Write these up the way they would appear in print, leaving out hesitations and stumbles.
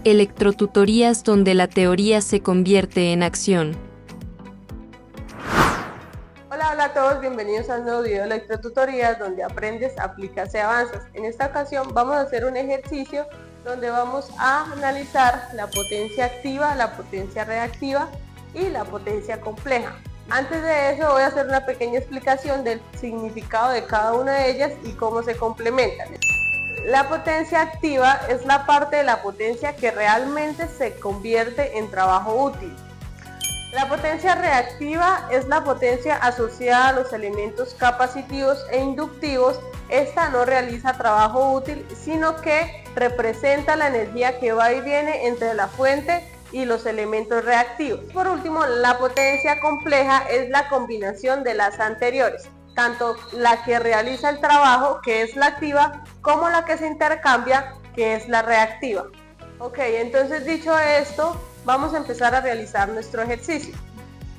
Electrotutorías donde la teoría se convierte en acción. Hola a todos, bienvenidos a un nuevo video de Electrotutorías donde aprendes, aplicas y avanzas. En esta ocasión vamos a hacer un ejercicio donde vamos a analizar la potencia activa, la potencia reactiva y la potencia compleja. Antes de eso voy a hacer una pequeña explicación del significado de cada una de ellas y cómo se complementan. La potencia activa es la parte de la potencia que realmente se convierte en trabajo útil. La potencia reactiva es la potencia asociada a los elementos capacitivos e inductivos. Esta no realiza trabajo útil, sino que representa la energía que va y viene entre la fuente y los elementos reactivos. Por último, la potencia compleja es la combinación de las anteriores, tanto la que realiza el trabajo, que es la activa, como la que se intercambia, que es la reactiva. Ok, entonces dicho esto, vamos a empezar a realizar nuestro ejercicio.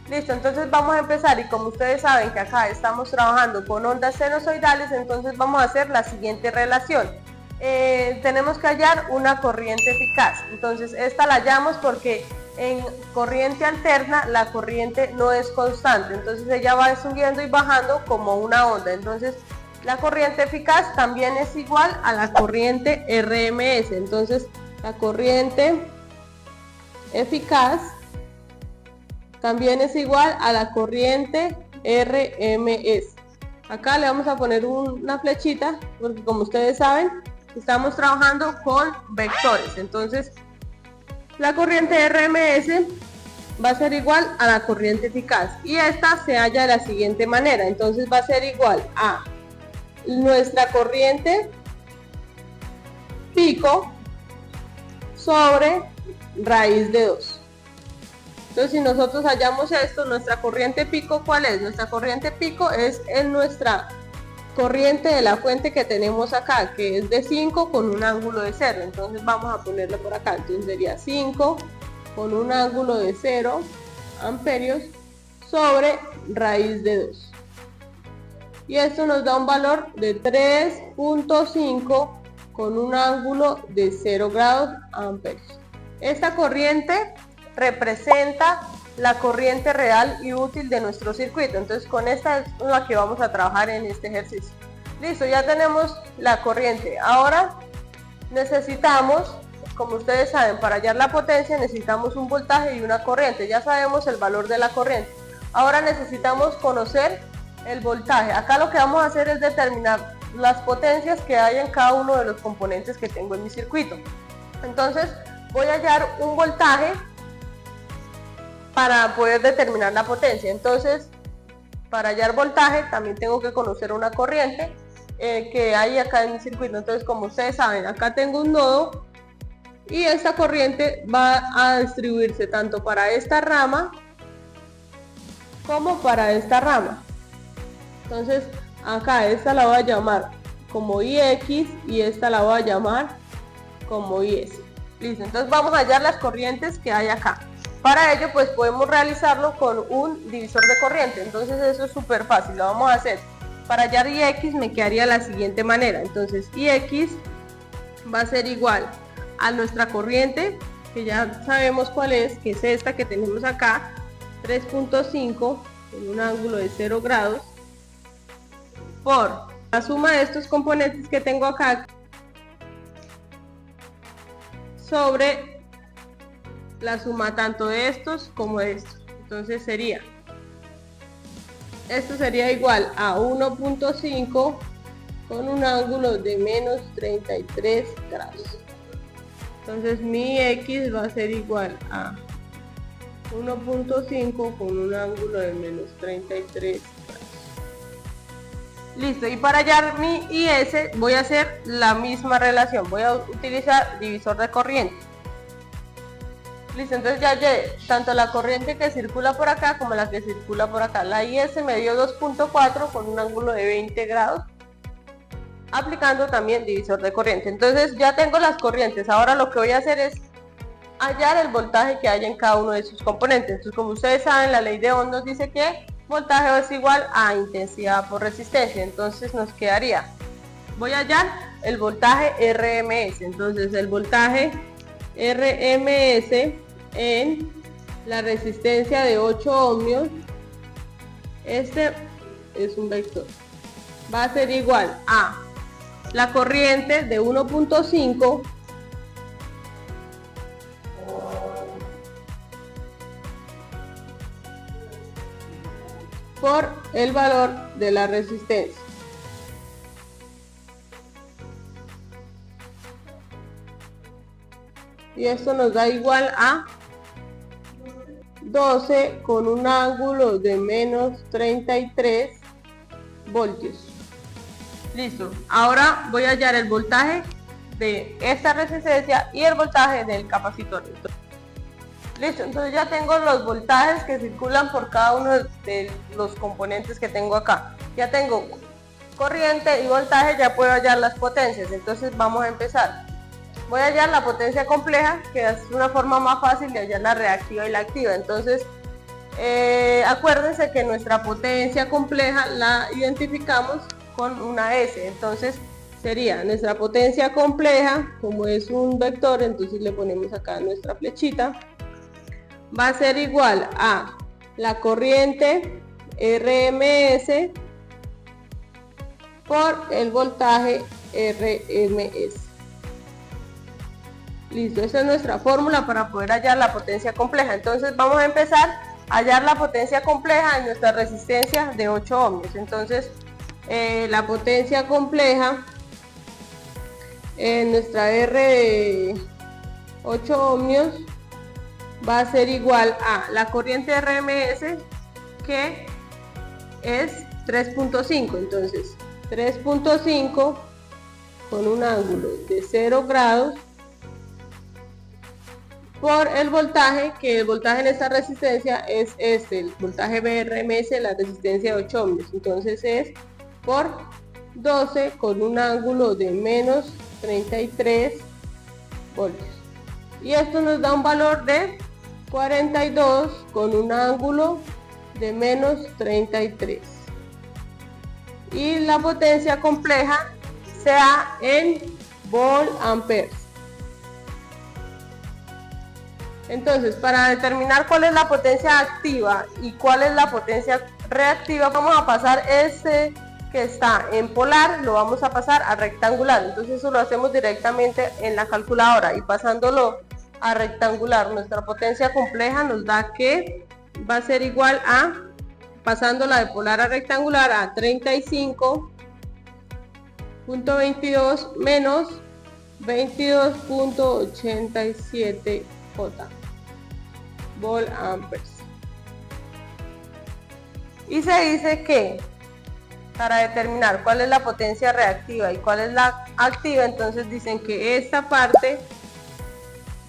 Listo, entonces vamos a empezar y como ustedes saben que acá estamos trabajando con ondas sinusoidales, entonces vamos a hacer la siguiente relación. Tenemos que hallar una corriente eficaz, entonces esta la hallamos porque en corriente alterna la corriente no es constante, entonces ella va subiendo y bajando como una onda. Entonces la corriente eficaz también es igual a la corriente RMS, entonces la corriente eficaz también es igual a la corriente RMS. Acá le vamos a poner una flechita porque como ustedes saben estamos trabajando con vectores, entonces la corriente RMS va a ser igual a la corriente eficaz y esta se halla de la siguiente manera. Entonces va a ser igual a nuestra corriente pico sobre raíz de 2. Entonces si nosotros hallamos esto, nuestra corriente pico, ¿cuál es? Nuestra corriente pico es en nuestra corriente de la fuente que tenemos acá, que es de 5 con un ángulo de 0. Entonces vamos a ponerlo por acá, entonces sería 5 con un ángulo de 0 amperios sobre raíz de 2. Y esto nos da un valor de 3.5 con un ángulo de 0 grados amperios. Esta corriente representa la corriente real y útil de nuestro circuito, entonces con esta es la que vamos a trabajar en este ejercicio. Listo, ya tenemos la corriente. Ahora necesitamos, como ustedes saben, para hallar la potencia necesitamos un voltaje y una corriente. Ya sabemos el valor de la corriente. Ahora necesitamos conocer el voltaje. Acá lo que vamos a hacer es determinar las potencias que hay en cada uno de los componentes que tengo en mi circuito. Entonces voy a hallar un voltaje para poder determinar la potencia. Entonces para hallar voltaje también tengo que conocer una corriente que hay acá en mi circuito. Entonces como ustedes saben, acá tengo un nodo y esta corriente va a distribuirse tanto para esta rama como para esta rama. Entonces acá esta la voy a llamar como IX y esta la voy a llamar como IS. Listo, entonces vamos a hallar las corrientes que hay acá. Para ello pues podemos realizarlo con un divisor de corriente, entonces eso es súper fácil, lo vamos a hacer. Para hallar IX me quedaría de la siguiente manera, entonces IX va a ser igual a nuestra corriente, que ya sabemos cuál es, que es esta que tenemos acá, 3.5 con un ángulo de 0 grados, por la suma de estos componentes que tengo acá sobre la suma tanto de estos como de estos. Entonces esto sería igual a 1.5 con un ángulo de menos 33 grados. Entonces mi X va a ser igual a 1.5 con un ángulo de menos 33 grados. Listo, y para hallar mi IS voy a hacer la misma relación, voy a utilizar divisor de corriente. Listo, entonces ya hallé tanto la corriente que circula por acá como la que circula por acá. La IS me dio 2.4 con un ángulo de 20 grados, aplicando también divisor de corriente. Entonces ya tengo las corrientes, ahora lo que voy a hacer es hallar el voltaje que hay en cada uno de sus componentes. Entonces como ustedes saben, la ley de Ohm nos dice que voltaje es igual a intensidad por resistencia, entonces nos quedaría, voy a hallar el voltaje RMS, entonces el voltaje RMS en la resistencia de 8 ohmios. Este es un vector. Va a ser igual a la corriente de 1.5 por el valor de la resistencia. Y esto nos da igual a 12 con un ángulo de menos 33 voltios. Listo. Ahora voy a hallar el voltaje de esta resistencia y el voltaje del capacitor. Listo, entonces ya tengo los voltajes que circulan por cada uno de los componentes que tengo acá. Ya tengo corriente y voltaje, ya puedo hallar las potencias. Entonces vamos a empezar. Voy a hallar la potencia compleja, que es una forma más fácil de hallar la reactiva y la activa. Entonces, acuérdense que nuestra potencia compleja la identificamos con una S. Entonces, sería nuestra potencia compleja, como es un vector, entonces le ponemos acá nuestra flechita. Va a ser igual a la corriente RMS por el voltaje RMS. Listo, esa es nuestra fórmula para poder hallar la potencia compleja. Entonces vamos a empezar a hallar la potencia compleja en nuestra resistencia de 8 ohmios. Entonces la potencia compleja en nuestra R de 8 ohmios va a ser igual a la corriente RMS, que es 3.5. Entonces 3.5 con un ángulo de 0 grados por el voltaje, que el voltaje en esta resistencia es este, el voltaje BRMS, la resistencia de 8 ohmios. Entonces es por 12 con un ángulo de menos 33 voltios. Y esto nos da un valor de 42 con un ángulo de menos 33. Y la potencia compleja sea en volt-amperes. Entonces, para determinar cuál es la potencia activa y cuál es la potencia reactiva, vamos a pasar este que está en polar, lo vamos a pasar a rectangular. Entonces eso lo hacemos directamente en la calculadora, y pasándolo a rectangular, nuestra potencia compleja nos da que va a ser igual a, pasándola de polar a rectangular, a 35.22 menos 22.87 J volt-amperes. Y se dice que para determinar cuál es la potencia reactiva y cuál es la activa, entonces dicen que esta parte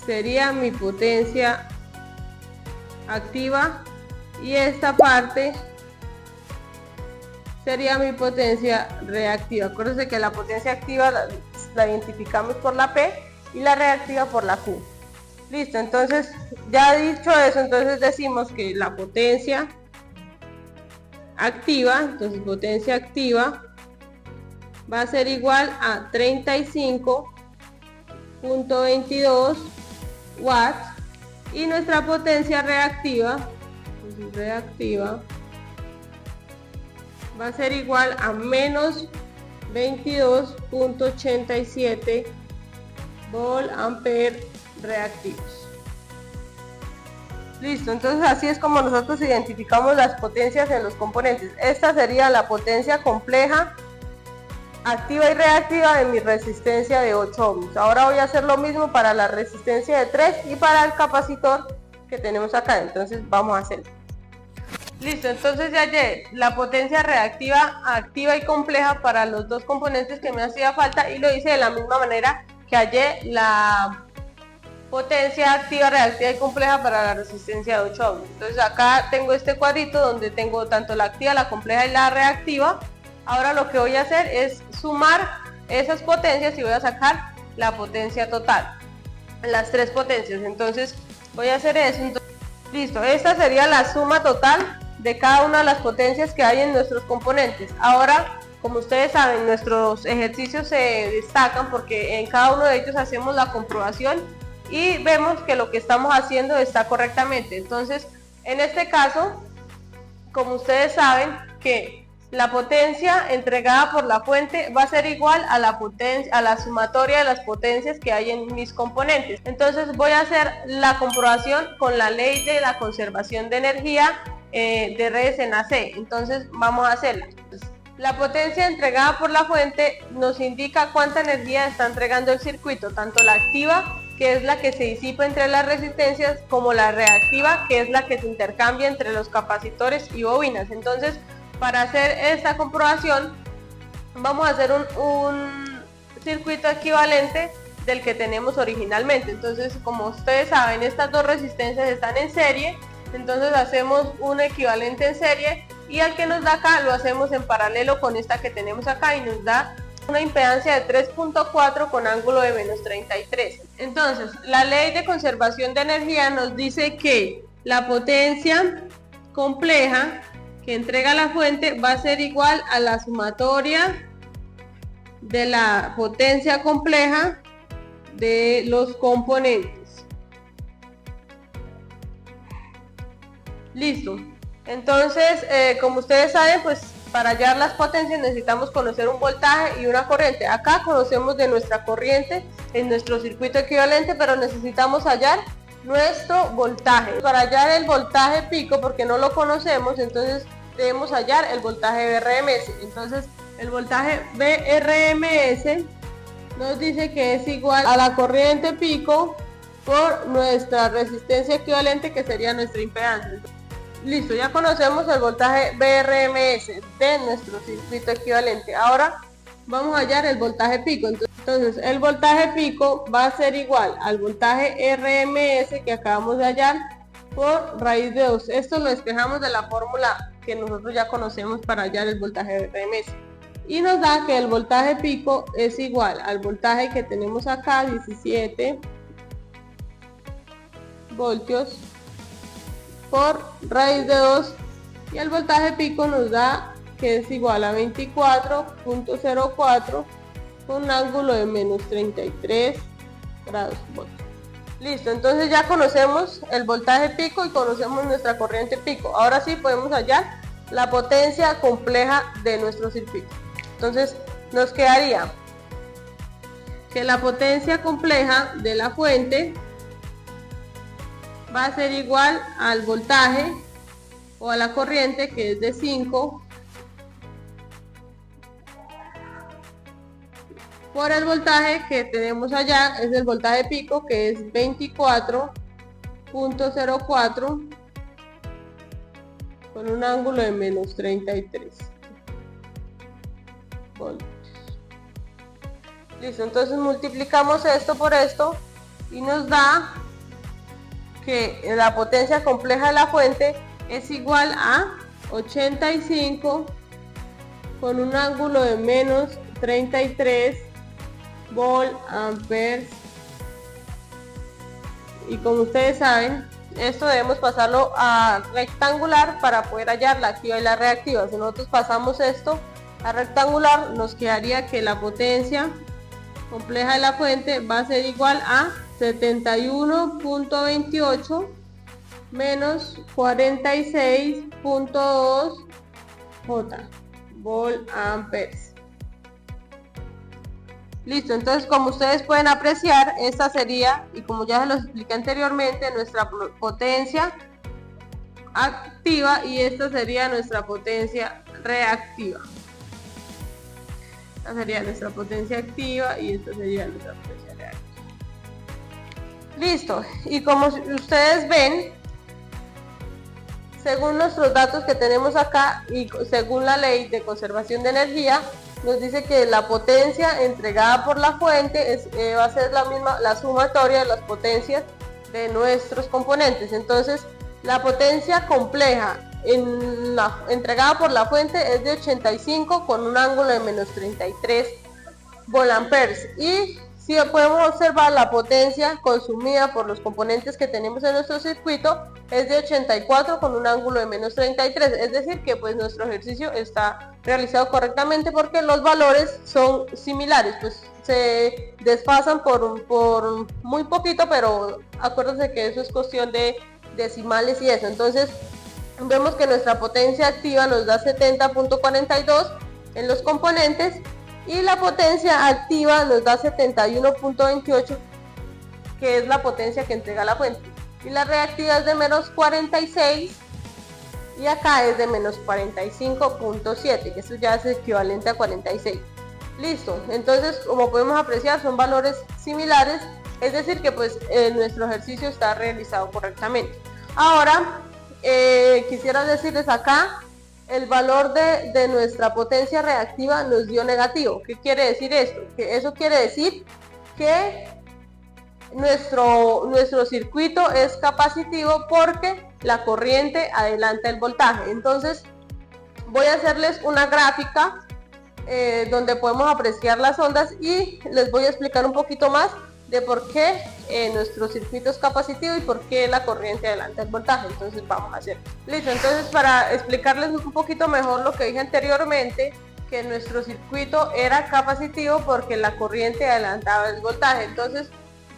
sería mi potencia activa y esta parte sería mi potencia reactiva. Acuérdense que la potencia activa la identificamos por la P y la reactiva por la Q. Listo, entonces ya dicho eso, entonces decimos que la potencia activa, entonces potencia activa va a ser igual a 35.22 watts, y nuestra potencia reactiva va a ser igual a menos 22.87 volt-ampere reactivos. Listo, entonces así es como nosotros identificamos las potencias en los componentes. Esta sería la potencia compleja, activa y reactiva de mi resistencia de 8 ohmios. Ahora voy a hacer lo mismo para la resistencia de 3 y para el capacitor que tenemos acá. Entonces vamos a hacerlo. Listo, entonces ya hallé la potencia reactiva, activa y compleja para los dos componentes que me hacía falta, y lo hice de la misma manera que hallé la potencia activa, reactiva y compleja para la resistencia de 8 ohmios. Entonces acá tengo este cuadrito donde tengo tanto la activa, la compleja y la reactiva. Ahora lo que voy a hacer es sumar esas potencias y voy a sacar la potencia total, las tres potencias. Entonces voy a hacer eso. Entonces, listo, esta sería la suma total de cada una de las potencias que hay en nuestros componentes. Ahora, como ustedes saben, nuestros ejercicios se destacan porque en cada uno de ellos hacemos la comprobación y vemos que lo que estamos haciendo está correctamente. Entonces, en este caso, como ustedes saben que la potencia entregada por la fuente va a ser igual a la sumatoria de las potencias que hay en mis componentes. Entonces voy a hacer la comprobación con la ley de la conservación de energía de redes en AC. Entonces vamos a hacerla. La potencia entregada por la fuente nos indica cuánta energía está entregando el circuito, tanto la activa, que es la que se disipa entre las resistencias, como la reactiva, que es la que se intercambia entre los capacitores y bobinas. Entonces, para hacer esta comprobación, vamos a hacer un circuito equivalente del que tenemos originalmente. Entonces, como ustedes saben, estas dos resistencias están en serie, entonces hacemos un equivalente en serie, y al que nos da acá lo hacemos en paralelo con esta que tenemos acá y nos da una impedancia de 3.4 con ángulo de menos 33. Entonces, la ley de conservación de energía nos dice que la potencia compleja que entrega la fuente va a ser igual a la sumatoria de la potencia compleja de los componentes. Listo. Entonces, como ustedes saben, pues para hallar las potencias necesitamos conocer un voltaje y una corriente. Acá conocemos de nuestra corriente en nuestro circuito equivalente, pero necesitamos hallar nuestro voltaje. Para hallar el voltaje pico, porque no lo conocemos, entonces debemos hallar el voltaje BRMS. Entonces, el voltaje BRMS nos dice que es igual a la corriente pico por nuestra resistencia equivalente, que sería nuestra impedancia. Listo, ya conocemos el voltaje BRMS de nuestro circuito equivalente. Ahora vamos a hallar el voltaje pico. Entonces, el voltaje pico va a ser igual al voltaje RMS que acabamos de hallar por raíz de 2. Esto lo despejamos de la fórmula que nosotros ya conocemos para hallar el voltaje RMS. Y nos da que el voltaje pico es igual al voltaje que tenemos acá, 17 voltios por raíz de 2, y el voltaje pico nos da que es igual a 24.04 con un ángulo de menos 33 grados voltios. Listo, entonces ya conocemos el voltaje pico y conocemos nuestra corriente pico. Ahora sí podemos hallar la potencia compleja de nuestro circuito. Entonces nos quedaría que la potencia compleja de la fuente va a ser igual al voltaje o a la corriente, que es de 5, por el voltaje que tenemos allá, es el voltaje pico, que es 24.04 con un ángulo de menos 33 voltios. Listo, entonces multiplicamos esto por esto y nos da que la potencia compleja de la fuente es igual a 85 con un ángulo de menos 33 volt amperes. Y como ustedes saben, esto debemos pasarlo a rectangular para poder hallar la activa y la reactiva. Si nosotros pasamos esto a rectangular, nos quedaría que la potencia compleja de la fuente va a ser igual a 71.28 menos 46.2 J volt amperes. Listo, entonces como ustedes pueden apreciar, esta sería, y como ya se los expliqué anteriormente, nuestra potencia activa, y esta sería nuestra potencia reactiva. Esta sería nuestra potencia activa y esta sería nuestra potencia reactiva. Listo, y como ustedes ven, según nuestros datos que tenemos acá y según la ley de conservación de energía, nos dice que la potencia entregada por la fuente va a ser la misma, la sumatoria de las potencias de nuestros componentes. Entonces, la potencia compleja entregada por la fuente es de 85 con un ángulo de menos 33 volt amperes, y si podemos observar, la potencia consumida por los componentes que tenemos en nuestro circuito es de 84 con un ángulo de menos 33, es decir que pues nuestro ejercicio está realizado correctamente porque los valores son similares, pues se desfasan por muy poquito, pero acuérdense que eso es cuestión de decimales y eso. Entonces vemos que nuestra potencia activa nos da 70.42 en los componentes y la potencia activa nos da 71.28, que es la potencia que entrega la fuente, y la reactiva es de menos 46 y acá es de menos 45.7, que eso ya es equivalente a 46. Listo, entonces como podemos apreciar son valores similares, es decir que pues nuestro ejercicio está realizado correctamente. Ahora quisiera decirles acá el valor de nuestra potencia reactiva nos dio negativo. ¿Qué quiere decir esto? Que eso quiere decir que nuestro circuito es capacitivo porque la corriente adelanta el voltaje. Entonces voy a hacerles una gráfica donde podemos apreciar las ondas y les voy a explicar un poquito más de por qué nuestro circuito es capacitivo y por qué la corriente adelanta el voltaje. Entonces vamos a hacer. Listo, entonces para explicarles un poquito mejor lo que dije anteriormente, que nuestro circuito era capacitivo porque la corriente adelantaba el voltaje. Entonces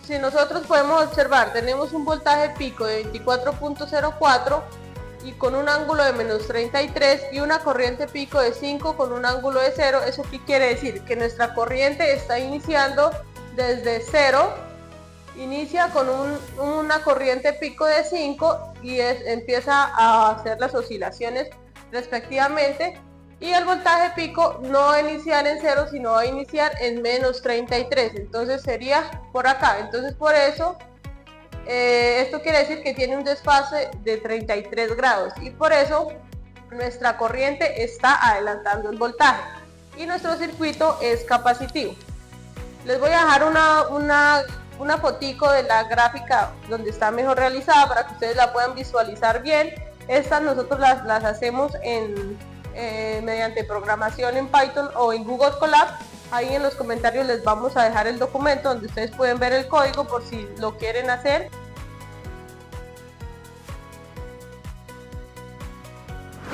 si nosotros podemos observar, tenemos un voltaje pico de 24.04 y con un ángulo de menos 33 y una corriente pico de 5 con un ángulo de 0. ¿Eso qué quiere decir? Que nuestra corriente está iniciando desde 0, inicia con una corriente pico de 5 y empieza a hacer las oscilaciones respectivamente, y el voltaje pico no va a iniciar en 0 sino va a iniciar en menos 33, entonces sería por acá. Entonces por eso esto quiere decir que tiene un desfase de 33 grados y por eso nuestra corriente está adelantando el voltaje y nuestro circuito es capacitivo. Les voy a dejar una fotico de la gráfica donde está mejor realizada para que ustedes la puedan visualizar bien. Estas nosotros las hacemos mediante programación en Python o en Google Colab. Ahí en los comentarios les vamos a dejar el documento donde ustedes pueden ver el código por si lo quieren hacer.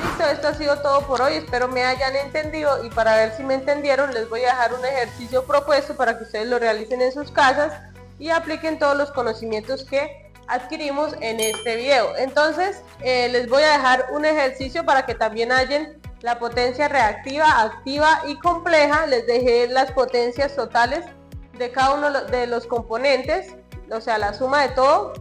Listo, esto ha sido todo por hoy, espero me hayan entendido y para ver si me entendieron les voy a dejar un ejercicio propuesto para que ustedes lo realicen en sus casas y apliquen todos los conocimientos que adquirimos en este video. Entonces les voy a dejar un ejercicio para que también hallen la potencia reactiva, activa y compleja. Les dejé las potencias totales de cada uno de los componentes, o sea la suma de todo,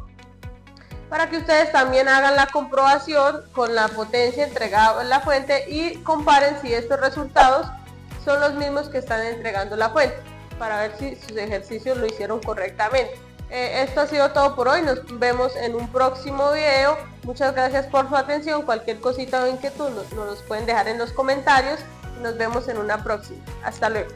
para que ustedes también hagan la comprobación con la potencia entregada en la fuente y comparen si estos resultados son los mismos que están entregando la fuente, para ver si sus ejercicios lo hicieron correctamente. Esto ha sido todo por hoy, nos vemos en un próximo video. Muchas gracias por su atención, cualquier cosita o inquietud nos los pueden dejar en los comentarios y nos vemos en una próxima. Hasta luego.